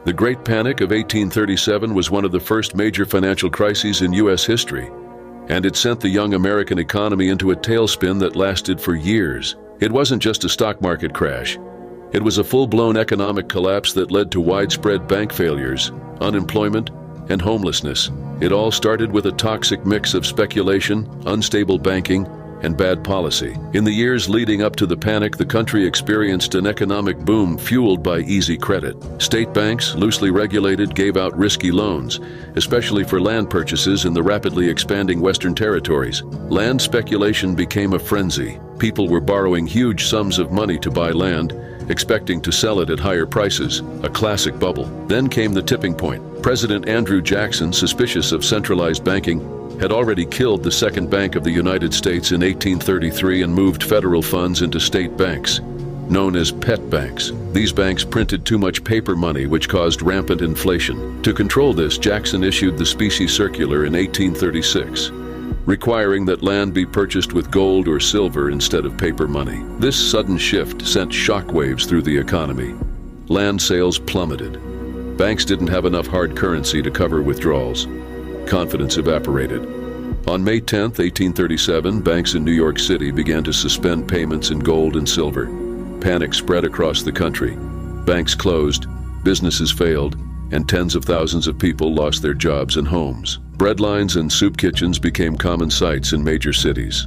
The Great Panic of 1837 was one of the first major financial crises in U.S. history, and it sent the young American economy into a tailspin that lasted for years. It wasn't just a stock market crash. It was a full-blown economic collapse that led to widespread bank failures, unemployment, and homelessness. It all started with a toxic mix of speculation, unstable banking, and bad policy. In the years leading up to the panic, the country experienced an economic boom fueled by easy credit. State banks, loosely regulated, gave out risky loans, especially for land purchases in the rapidly expanding Western territories. Land speculation became a frenzy. People were borrowing huge sums of money to buy land, expecting to sell it at higher prices, a classic bubble. Then came the tipping point. President Andrew Jackson, suspicious of centralized banking, had already killed the Second Bank of the United States in 1833 and moved federal funds into state banks, known as pet banks. These banks printed too much paper money, which caused rampant inflation. To control this, Jackson issued the Specie Circular in 1836, requiring that land be purchased with gold or silver instead of paper money. This sudden shift sent shockwaves through the economy. Land sales plummeted. Banks didn't have enough hard currency to cover withdrawals. Confidence evaporated. On May 10, 1837, banks in New York City began to suspend payments in gold and silver. Panic spread across the country. Banks closed, businesses failed, and tens of thousands of people lost their jobs and homes. Breadlines and soup kitchens became common sights in major cities.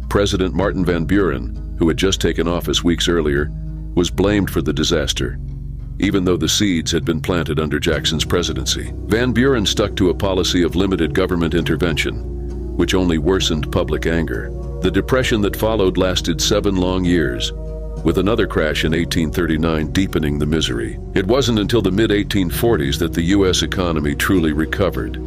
President Martin Van Buren, who had just taken office weeks earlier, was blamed for the disaster, even though the seeds had been planted under Jackson's presidency. Van Buren stuck to a policy of limited government intervention, which only worsened public anger. The depression that followed lasted 7 long years, with another crash in 1839 deepening the misery. It wasn't until the mid-1840s that the U.S. economy truly recovered.